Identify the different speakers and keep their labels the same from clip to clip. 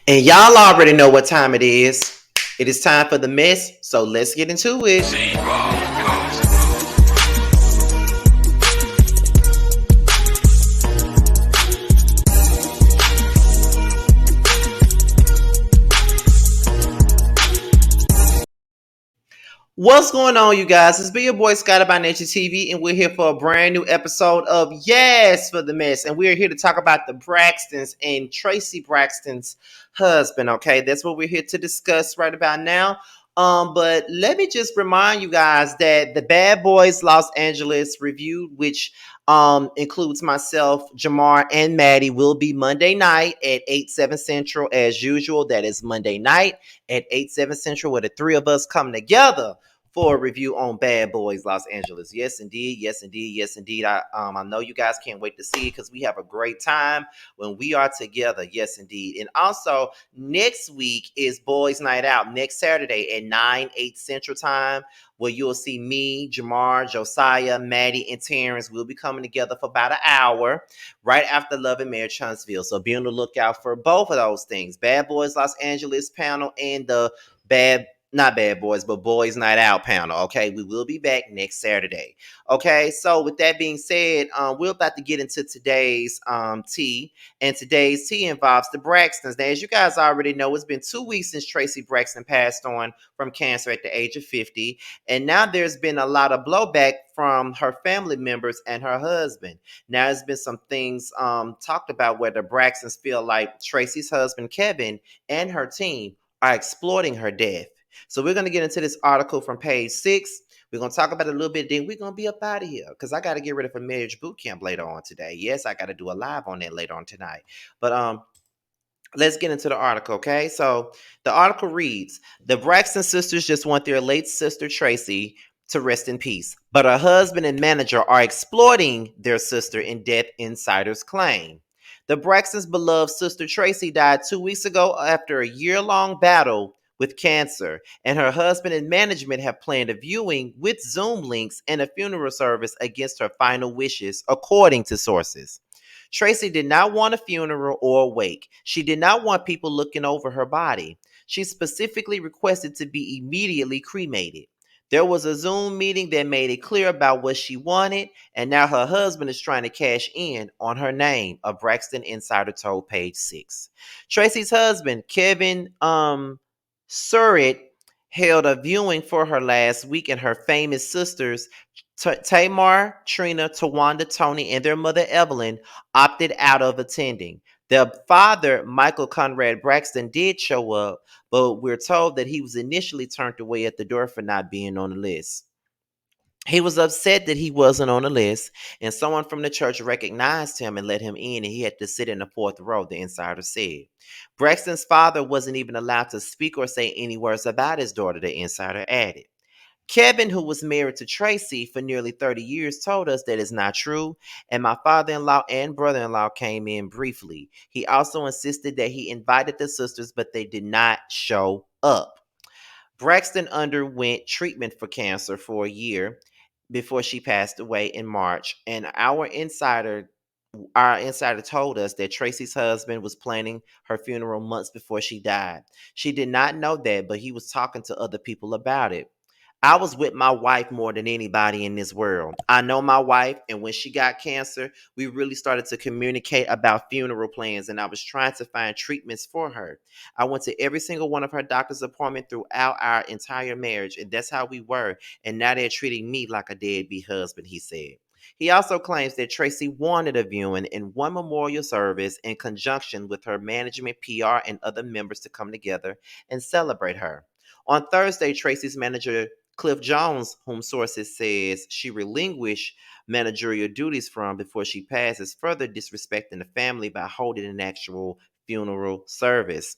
Speaker 1: And y'all already know what time it is. It is time for the mess, so let's get into it. What's going on, you guys? It's be your boy Scotty by Nature TV, and we're here for a brand new episode of Yes for the Mess. And we're here to talk about the Braxtons and Traci Braxton's husband. Okay, that's what we're here to discuss right about now. But let me just remind you guys that the Bad Boys Los Angeles review, which includes myself, Jamar, and Maddie, will be Monday night at 8/7 Central as usual. That is Monday night at 8/7 Central, where the three of us come together for a review on Bad Boys Los Angeles. Yes, indeed. Yes, indeed. Yes, indeed. I know you guys can't wait to see it because we have a great time when we are together. Yes, indeed. And also, next week is Boys Night Out next Saturday at 8 Central Time, where you'll see me, Jamar, Josiah, Maddie, and Terrence. We'll be coming together for about an hour right after Love and Marriage Huntsville. So be on the lookout for both of those things: Bad Boys Los Angeles panel and the Bad not Bad Boys, but Boys Night Out panel. Okay, we will be back next Saturday. Okay, so with that being said, we're about to get into today's tea, and today's tea involves the Braxtons. Now, as you guys already know, it's been 2 weeks since Traci Braxton passed on from cancer at the age of 50, and now there's been a lot of blowback from her family members and her husband. Now, there's been some things talked about where the Braxtons feel like Traci's husband, Kevin, and her team are exploiting her death. So we're going to get into this article from page 6. We're going to talk about it a little bit, then we're going to be up out of here because I got to get ready for marriage boot camp later on today. Yes, I got to do a live on that later on tonight. But let's get into the article, okay? So the article reads, the Braxton sisters just want their late sister Traci to rest in peace, but her husband and manager are exploiting their sister in death, insiders claim. The Braxtons' beloved sister Traci died 2 weeks ago after a year-long battle with cancer, and her husband and management have planned a viewing with Zoom links and a funeral service against her final wishes, according to sources. Traci did not want a funeral or a wake. She did not want people looking over her body. She specifically requested to be immediately cremated. There was a Zoom meeting that made it clear about what she wanted, and now her husband is trying to cash in on her name, a Braxton insider told Page 6. Traci's husband, Kevin Surratt, held a viewing for her last week, and her famous sisters, Tamar, Trina, Tawanda, Tony, and their mother, Evelyn, opted out of attending. Their father, Michael Conrad Braxton, did show up, but we're told that he was initially turned away at the door for not being on the list. He was upset that he wasn't on the list, and someone from the church recognized him and let him in, and he had to sit in the fourth row, the insider said. Braxton's father wasn't even allowed to speak or say any words about his daughter, the insider added. Kevin, who was married to Traci for nearly 30 years, told us that it's not true, and my father-in-law and brother-in-law came in briefly. He also insisted that he invited the sisters, but they did not show up. Braxton underwent treatment for cancer for a year before she passed away in March, and our insider told us that Traci's husband was planning her funeral months before she died. She did not know that, but he was talking to other people about it. I was with my wife more than anybody in this world. I know my wife, and when she got cancer, we really started to communicate about funeral plans, and I was trying to find treatments for her. I went to every single one of her doctor's appointments throughout our entire marriage, and that's how we were. And now they're treating me like a deadbeat husband, he said. He also claims that Traci wanted a viewing and one memorial service in conjunction with her management, PR, and other members to come together and celebrate her. On Thursday, Traci's manager Cliff Jones, whom sources says she relinquished managerial duties from before she passed, is further disrespecting the family by holding an actual funeral service.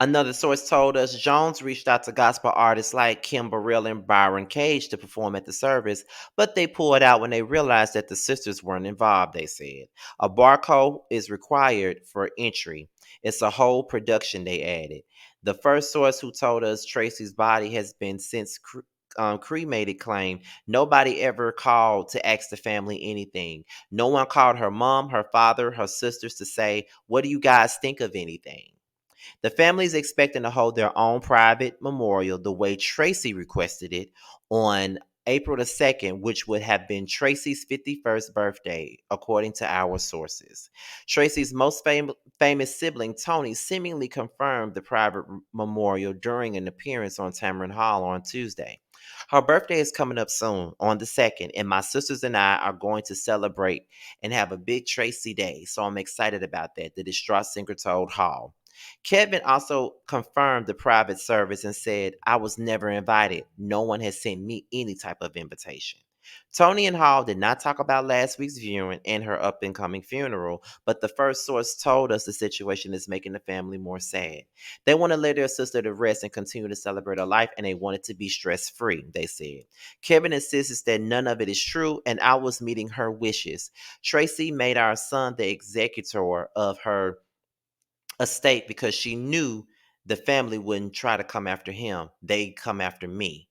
Speaker 1: Another source told us Jones reached out to gospel artists like Kim Burrell and Byron Cage to perform at the service, but they pulled out when they realized that the sisters weren't involved, they said. A barcode is required for entry. It's a whole production, they added. The first source who told us Traci's body has been since cremated claimed nobody ever called to ask the family anything. No one called her mom, her father, her sisters to say, what do you guys think of anything? The family is expecting to hold their own private memorial the way Traci requested it on April the 2nd, which would have been Traci's 51st birthday, according to our sources. Traci's most famous sibling, Tony, seemingly confirmed the private memorial during an appearance on Tamron Hall on Tuesday. Her birthday is coming up soon on the 2nd, and my sisters and I are going to celebrate and have a big Traci day, so I'm excited about that, the distraught singer told Hall. Kevin also confirmed the private service and said, I was never invited. No one has sent me any type of invitation. Tony and Hall did not talk about last week's viewing and her up and coming funeral, but the first source told us the situation is making the family more sad. They want to lay their sister to rest and continue to celebrate her life, and they want it to be stress free, they said. Kevin insists that none of it is true, and I was meeting her wishes. Traci made our son the executor of her estate because she knew the family wouldn't try to come after him. They'd come after me.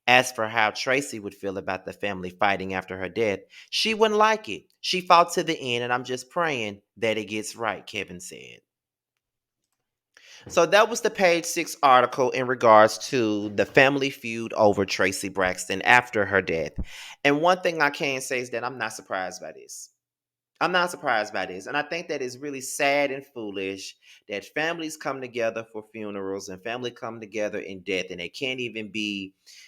Speaker 1: As for how Traci would feel about the family fighting after her death, she wouldn't like it. She fought to the end, and I'm just praying that it gets right, Kevin said. So that was the page 6 article in regards to the family feud over Traci Braxton after her death. And one thing I can say is that I'm not surprised by this. I'm not surprised by this. And I think that is really sad and foolish that families come together for funerals and family come together in death, and they can't even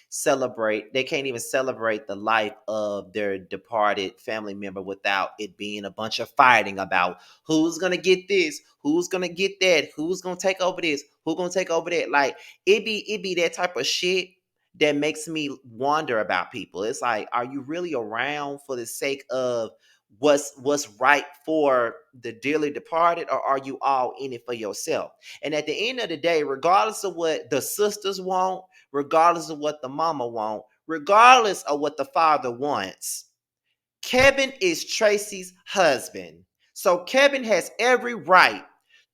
Speaker 1: celebrate the life of their departed family member without it being a bunch of fighting about who's gonna get this, who's gonna get that, who's gonna take over this, who's gonna take over that. Like it be that type of shit that makes me wonder about people. It's like, are you really around for the sake of what's right for the dearly departed, or are you all in it for yourself? And at the end of the day, regardless of what the sisters want, regardless of what the mama want, regardless of what the father wants, Kevin is Traci's husband. So Kevin has every right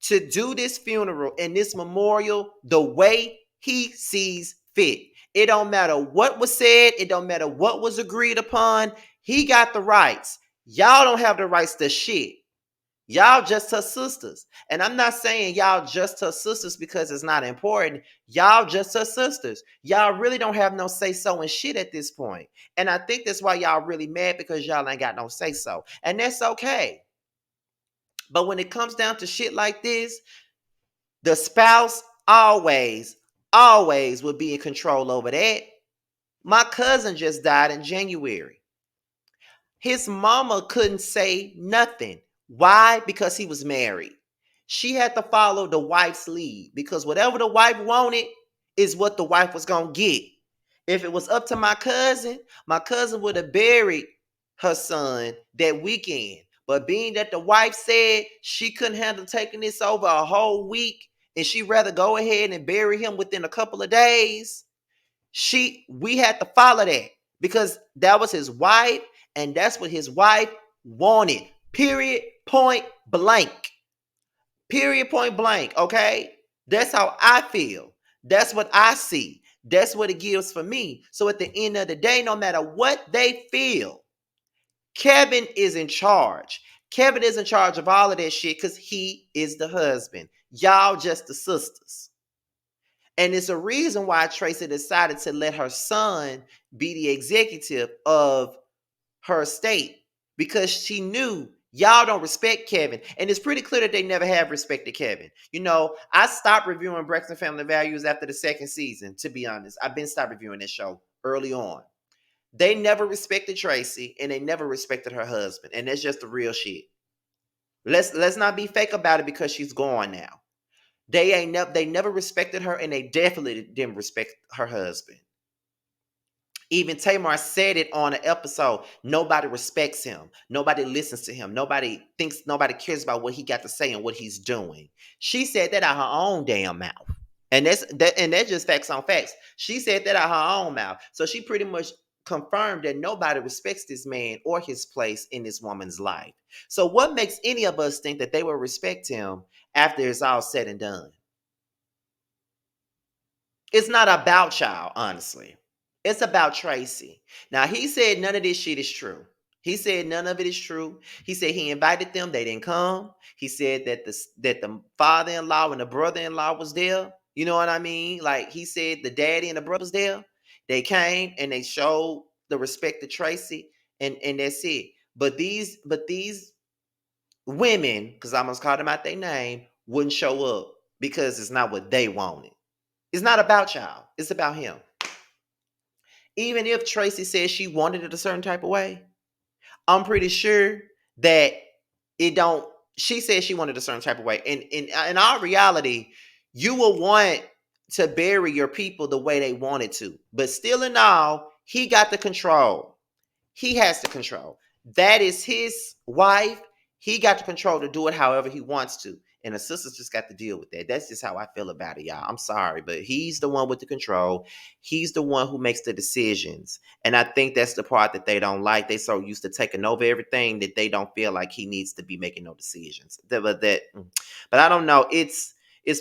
Speaker 1: to do this funeral and this memorial the way he sees fit. It don't matter what was said, it don't matter what was agreed upon. He got the rights. Y'all don't have the rights to shit. Y'all just her sisters. And I'm not saying y'all just her sisters because it's not important. Y'all just her sisters. Y'all really don't have no say so in shit at this point. And I think that's why y'all really mad, because y'all ain't got no say so. And that's okay. But when it comes down to shit like this, the spouse always will be in control over that. My cousin just died in January. His mama couldn't say nothing. Why? Because he was married. She had to follow the wife's lead, because whatever the wife wanted is what the wife was going to get. If it was up to my cousin would have buried her son that weekend. But being that the wife said she couldn't handle taking this over a whole week, and she'd rather go ahead and bury him within a couple of days, we had to follow that, because that was his wife, and that's what his wife wanted. Period. Point blank. Period. Point blank. Okay. That's how I feel. That's what I see. That's what it gives for me. So at the end of the day, no matter what they feel, Kevin is in charge. Kevin is in charge of all of that shit because he is the husband. Y'all just the sisters. And it's a reason why Traci decided to let her son be the executive of her estate, because she knew y'all don't respect Kevin. And it's pretty clear that they never have respected Kevin. You know, I stopped reviewing Braxton Family Values after the second season, to be honest. I've been stopped reviewing this show early on. They never respected Traci, and they never respected her husband. And that's just the real shit. Let's not be fake about it because she's gone now. They never respected her, and they definitely didn't respect her husband. Even Tamar said it on an episode. Nobody respects him. Nobody listens to him. Nobody cares about what he got to say and what he's doing. She said that out her own damn mouth. And that's just facts on facts. She said that out her own mouth. So she pretty much confirmed that nobody respects this man or his place in this woman's life. So what makes any of us think that they will respect him after it's all said and done? It's not about y'all, honestly. It's about Traci. Now, he said none of this shit is true. He said none of it is true. He said he invited them, they didn't come. He said that the father-in-law and the brother-in-law was there. You know what I mean? Like he said the daddy and the brothers there. They came and they showed the respect to Traci, and that's it. But these women, because I must call them out their name, wouldn't show up because it's not what they wanted. It's not about y'all. It's about him. Even if Traci says she wanted it a certain type of way, I'm pretty sure that it don't. She said she wanted a certain type of way, and in our reality, you will want to bury your people the way they wanted to, but still in all, he got the control. He has the control. That is his wife. He got the control to do it however he wants to. And the sisters just got to deal with that. That's just how I feel about it, y'all. I'm sorry, but he's the one with the control. He's the one who makes the decisions. And I think that's the part that they don't like. They so used to taking over everything that they don't feel like he needs to be making no decisions. But I don't know. It's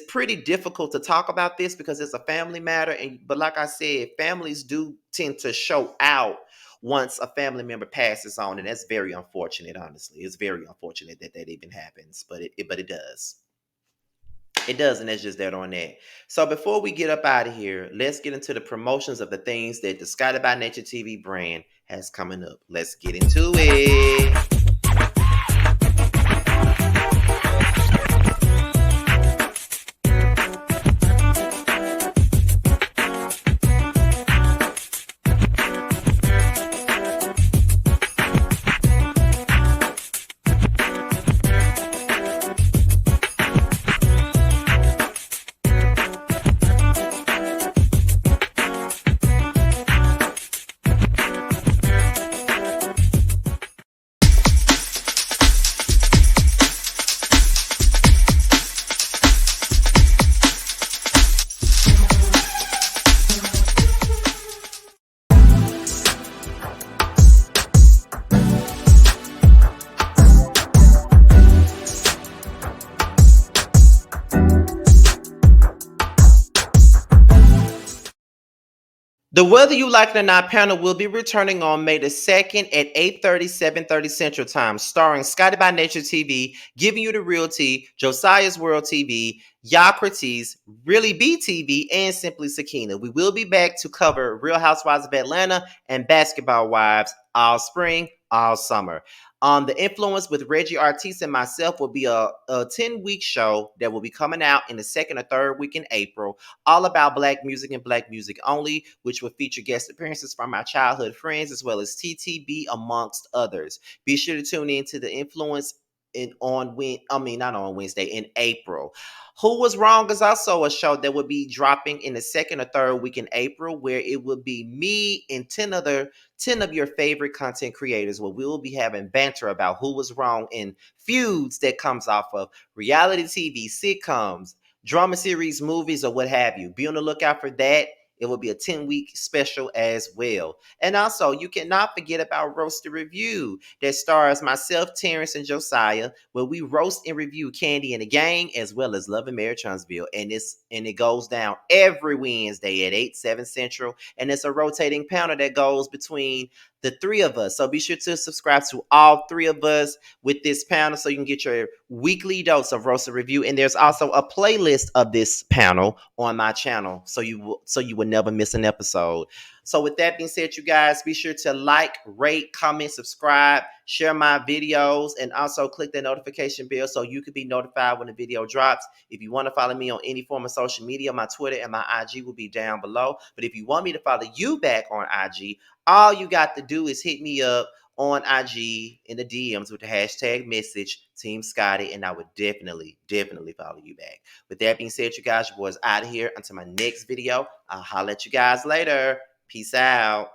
Speaker 1: pretty difficult to talk about this because it's a family matter. But like I said, families do tend to show out once a family member passes on, and that's very unfortunate. Honestly, it's very unfortunate that that even happens, but it does. It does, and that's just that on that. So before we get up out of here, let's get into the promotions of the things that the Scotty by Nature TV brand has coming up. Let's get into it. The Whether You Like It or Not panel will be returning on May the 2nd at 8:30, 7:30 Central Time, starring Scotty by Nature TV, Giving You the Real Tea, Josiah's World TV, Yocrates, Really B TV, and Simply Sakina. We will be back to cover Real Housewives of Atlanta and Basketball Wives all spring, all summer. The Influence with Reggie Artis and myself will be a 10-week show that will be coming out in the second or third week in April, all about Black music and Black music only, which will feature guest appearances from my childhood friends as well as TTB amongst others. Be sure to tune in to The Influence not on Wednesday, in April. Who Was Wrong is also a show that will be dropping in the second or third week in April, where it will be me and 10 of your favorite content creators, where we will be having banter about who was wrong in feuds that comes off of reality TV, sitcoms, drama series, movies, or what have you. Be on the lookout for that. It will be a 10-week special as well. And also, you cannot forget about Roast the Review that stars myself, Terrence, and Josiah, where we roast and review Candy and the Gang, as well as Love and Marriage Huntsville. And it goes down every Wednesday at 8, 7 Central. And it's a rotating panel that goes between the three of us. So be sure to subscribe to all three of us with this panel so you can get your weekly dose of Roast and Review. And there's also a playlist of this panel on my channel, so you will never miss an episode. So with that being said, you guys, be sure to like, rate, comment, subscribe, share my videos, and also click the notification bell so you can be notified when the video drops. If you want to follow me on any form of social media, my Twitter and my IG will be down below. But if you want me to follow you back on IG, all you got to do is hit me up on IG in the DMs with the hashtag message Team Scotty, and I would definitely follow you back. With that being said, you guys, your boys out of here until my next video. I'll holler at you guys later. Peace out.